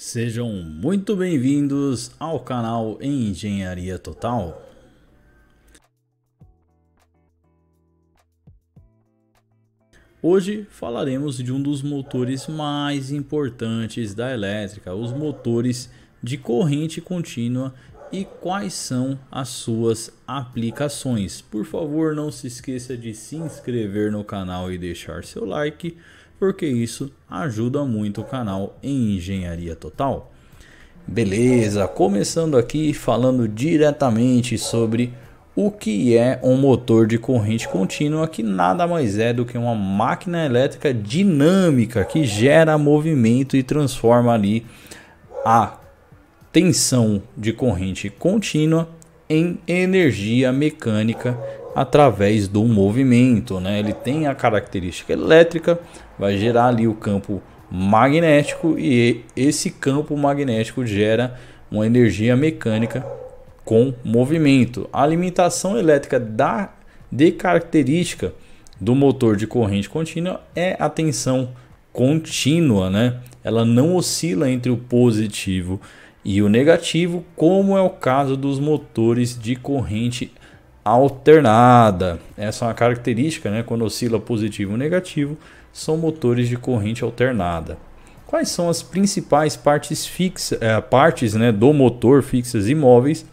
Sejam muito bem-vindos ao canal Engenharia Total. Hoje falaremos de um dos motores mais importantes da elétrica, os motores de corrente contínua e quais são as suas aplicações. Por favor, não se esqueça de se inscrever no canal e deixar seu like, porque isso ajuda muito o canal em Engenharia Total. Beleza, começando aqui falando diretamente sobre o que é um motor de corrente contínua, que nada mais é do que uma máquina elétrica dinâmica que gera movimento e transforma ali a tensão de corrente contínua em energia mecânica através do movimento, né? Ele tem a característica elétrica, vai gerar ali o campo magnético e esse campo magnético gera uma energia mecânica com movimento. A alimentação elétrica de característica do motor de corrente contínua é a tensão contínua, né? Ela não oscila entre o positivo e o negativo, como é o caso dos motores de corrente alternada. Essa é uma característica, né? Quando oscila positivo ou negativo, são motores de corrente alternada. Quais são as principais partes fixas, né, do motor fixas e móveis?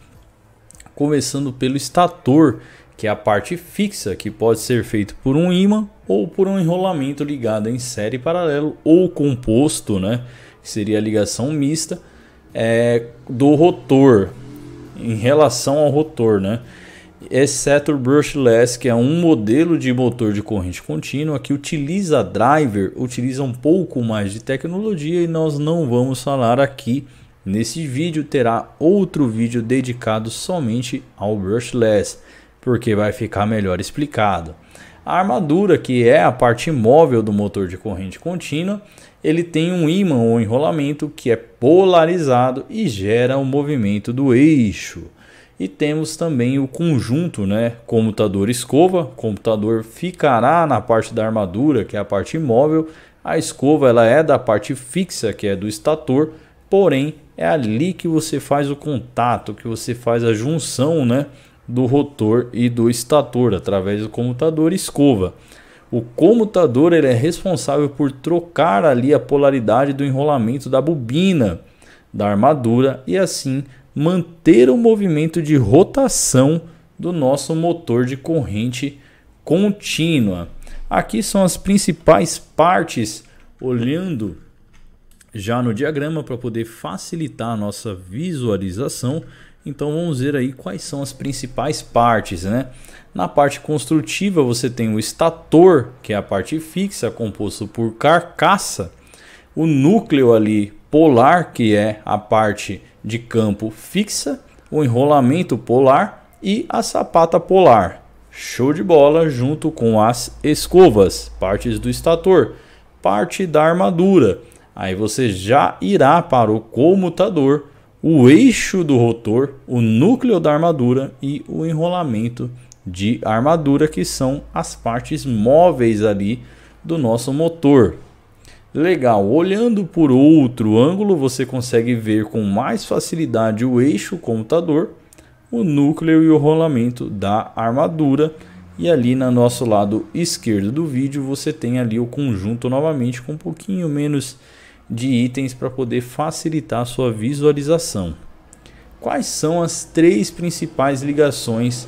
Começando pelo estator, que é a parte fixa, que pode ser feito por um ímã ou por um enrolamento ligado em série paralelo ou composto, né? Que seria a ligação mista do rotor em relação ao rotor, né? Exceto o brushless, que é um modelo de motor de corrente contínua que utiliza driver, utiliza um pouco mais de tecnologia, e nós não vamos falar aqui nesse vídeo. Terá outro vídeo dedicado somente ao brushless, porque vai ficar melhor explicado. A armadura, que é a parte móvel do motor de corrente contínua, ele tem um ímã ou enrolamento que é polarizado e gera o movimento do eixo. E temos também o conjunto, né? Comutador escova. O comutador ficará na parte da armadura, que é a parte móvel. A escova ela é da parte fixa, que é do estator. Porém, é ali que você faz o contato, que você faz a junção, né, do rotor e do estator através do comutador escova. O comutador ele é responsável por trocar ali a polaridade do enrolamento da bobina da armadura e assim manter o movimento de rotação do nosso motor de corrente contínua. Aqui são as principais partes, olhando já no diagrama para poder facilitar a nossa visualização. Então vamos ver aí quais são as principais partes, né? Na parte construtiva você tem o estator, que é a parte fixa, composto por carcaça, o núcleo ali polar, que é a parte de campo fixa, o enrolamento polar e a sapata polar. Show de bola, junto com as escovas, partes do estator, parte da armadura. Aí você já irá para o comutador, o eixo do rotor, o núcleo da armadura e o enrolamento de armadura, que são as partes móveis ali do nosso motor. Legal, olhando por outro ângulo você consegue ver com mais facilidade o eixo, o comutador, o núcleo e o rolamento da armadura. E ali no nosso lado esquerdo do vídeo você tem ali o conjunto novamente com um pouquinho menos de itens para poder facilitar a sua visualização. Quais são as três principais ligações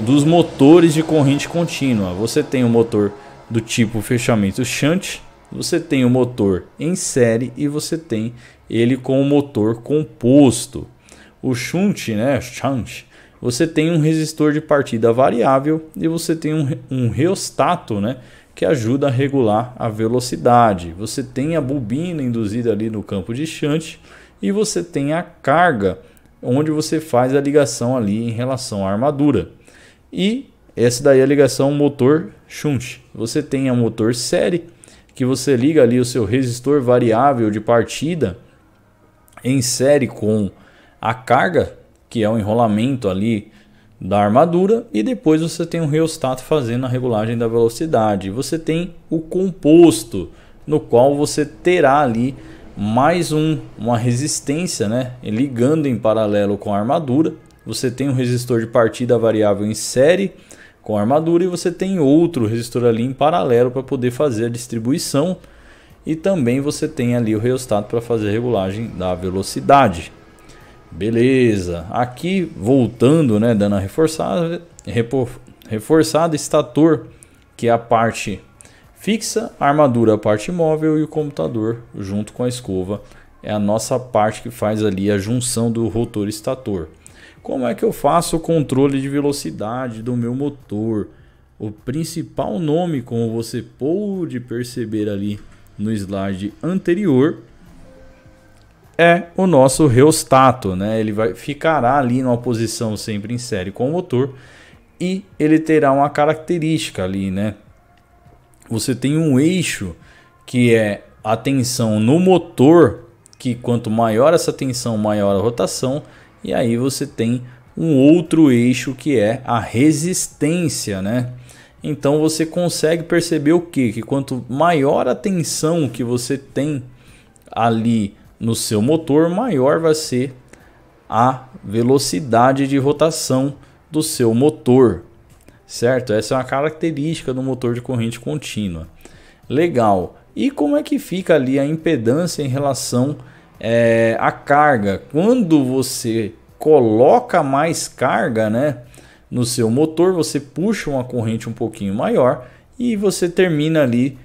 dos motores de corrente contínua? Você tem o motor do tipo fechamento shunt, você tem o motor em série e você tem ele com o motor composto. O shunt, né, você tem um resistor de partida variável e você tem um reostato, né, que ajuda a regular a velocidade. Você tem a bobina induzida ali no campo de shunt e você tem a carga, onde você faz a ligação ali em relação à armadura. E essa daí é a ligação motor shunt. Você tem a motor série, que você liga ali o seu resistor variável de partida em série com a carga, que é o enrolamento ali da armadura, e depois você tem um reostato fazendo a regulagem da velocidade. Você tem o composto, no qual você terá ali mais uma resistência, né, ligando em paralelo com a armadura. Você tem um resistor de partida variável em série com a armadura e você tem outro resistor ali em paralelo para poder fazer a distribuição, e também você tem ali o rheostat para fazer a regulagem da velocidade. Beleza, aqui voltando, né, dando a reforçada, estator, que é a parte fixa, a armadura a parte móvel e o computador junto com a escova é a nossa parte que faz ali a junção do rotor estator. Como é que eu faço o controle de velocidade do meu motor? O principal nome, como você pôde perceber ali no slide anterior, é o nosso rheostato, né? Ele ficará ali numa posição sempre em série com o motor e ele terá uma característica ali, né? Você tem um eixo que é a tensão no motor, que quanto maior essa tensão, maior a rotação, e aí você tem um outro eixo que é a resistência, né? Então você consegue perceber o quê? Que quanto maior a tensão que você tem ali no seu motor, maior vai ser a velocidade de rotação do seu motor, certo? Essa é uma característica do motor de corrente contínua. Legal. E como é que fica ali a impedância em relação à carga? Quando você coloca mais carga, né, no seu motor, você puxa uma corrente um pouquinho maior e você termina ali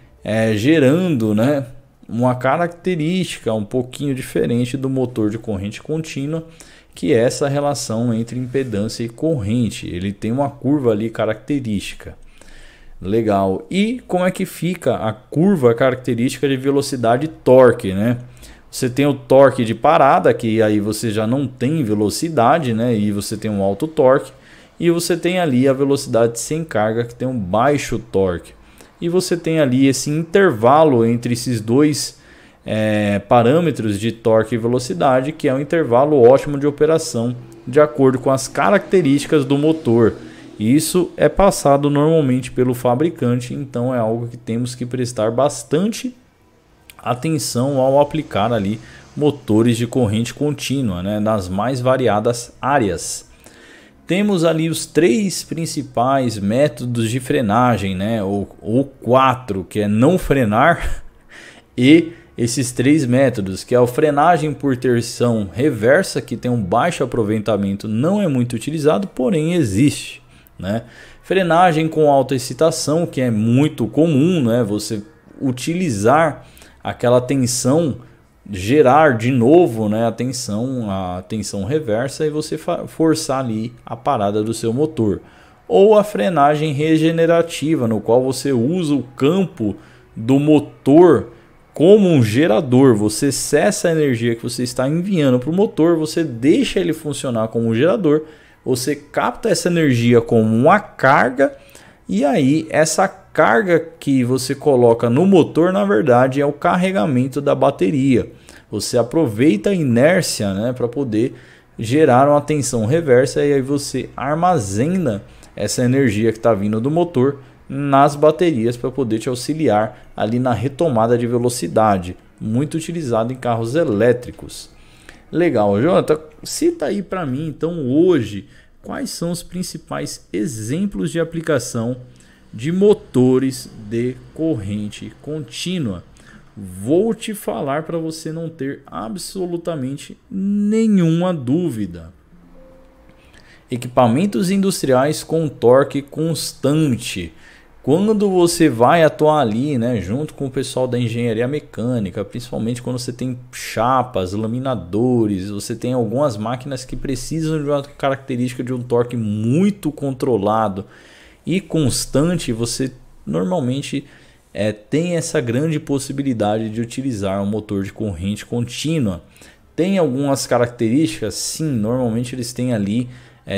gerando, né, uma característica um pouquinho diferente do motor de corrente contínua, que é essa relação entre impedância e corrente. Ele tem uma curva ali característica. Legal. E como é que fica a curva característica de velocidade e torque, né? Você tem o torque de parada, que aí você já não tem velocidade, né? E você tem um alto torque. E você tem ali a velocidade sem carga, que tem um baixo torque. E você tem ali esse intervalo entre esses dois parâmetros de torque e velocidade, que é um intervalo ótimo de operação, de acordo com as características do motor. Isso é passado normalmente pelo fabricante, então é algo que temos que prestar bastante atenção ao aplicar ali motores de corrente contínua, né, nas mais variadas áreas. Temos ali os três principais métodos de frenagem, né, ou quatro, que é não frenar, e esses três métodos, que é a frenagem por tração reversa, que tem um baixo aproveitamento, não é muito utilizado, porém existe, né? Frenagem com alta excitação, que é muito comum, né? Você utilizar aquela tensão, gerar de novo, né, a tensão reversa, e você forçar ali a parada do seu motor. Ou a frenagem regenerativa, no qual você usa o campo do motor como um gerador. Você cessa a energia que você está enviando para o motor, você deixa ele funcionar como um gerador, você capta essa energia como uma carga, e aí essa carga que você coloca no motor, na verdade, é o carregamento da bateria. Você aproveita a inércia, né, para poder gerar uma tensão reversa, e aí você armazena essa energia que está vindo do motor nas baterias para poder te auxiliar ali na retomada de velocidade, muito utilizado em carros elétricos. Legal, Jonathan, cita aí para mim então hoje quais são os principais exemplos de aplicação de motores de corrente contínua. Vou te falar para você não ter absolutamente nenhuma dúvida. Equipamentos industriais com torque constante. Quando você vai atuar ali, né, junto com o pessoal da engenharia mecânica, principalmente quando você tem chapas, laminadores, você tem algumas máquinas que precisam de uma característica de um torque muito controlado e constante, você normalmente tem essa grande possibilidade de utilizar um motor de corrente contínua. Tem algumas características, sim, normalmente eles têm ali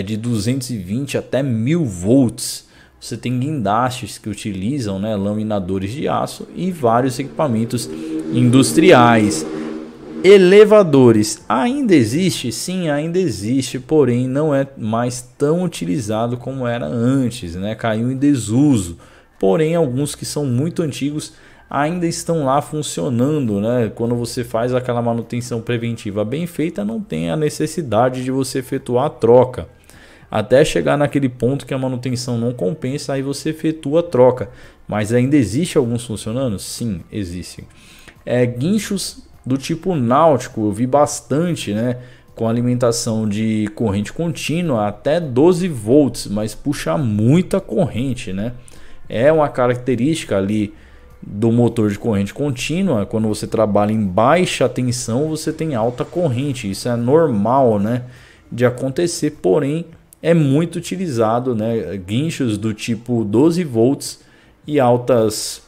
de 220 até 1000 volts. Você tem guindastes que utilizam, né, laminadores de aço e vários equipamentos industriais. Elevadores ainda existe? Sim, ainda existe, porém não é mais tão utilizado como era antes, né? Caiu em desuso. Porém, alguns que são muito antigos ainda estão lá funcionando, né? Quando você faz aquela manutenção preventiva bem feita, não tem a necessidade de você efetuar a troca. Até chegar naquele ponto que a manutenção não compensa, aí você efetua a troca. Mas ainda existe alguns funcionando? Sim, existem. Guinchos do tipo náutico, eu vi bastante, né? Com alimentação de corrente contínua até 12 volts, mas puxa muita corrente, né? É uma característica ali do motor de corrente contínua. Quando você trabalha em baixa tensão, você tem alta corrente. Isso é normal, né, de acontecer, porém é muito utilizado, né, guinchos do tipo 12 volts e altas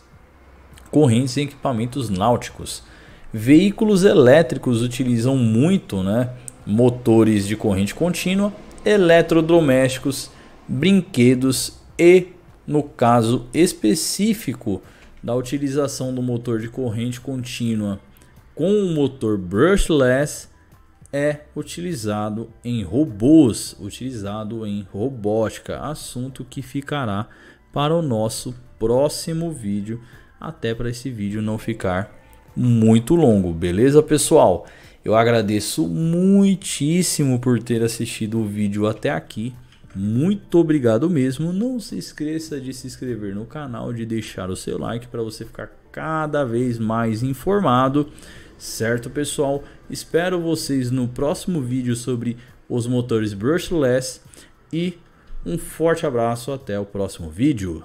correntes em equipamentos náuticos. Veículos elétricos utilizam muito, né, motores de corrente contínua, eletrodomésticos, brinquedos e, no caso específico da utilização do motor de corrente contínua com o motor brushless, é utilizado em robôs, utilizado em robótica, assunto que ficará para o nosso próximo vídeo, até para esse vídeo não ficar muito longo, beleza, pessoal? Eu agradeço muitíssimo por ter assistido o vídeo até aqui. Muito obrigado mesmo. Não se esqueça de se inscrever no canal, de deixar o seu like para você ficar cada vez mais informado. Certo, pessoal? Espero vocês no próximo vídeo sobre os motores brushless. E um forte abraço, até o próximo vídeo.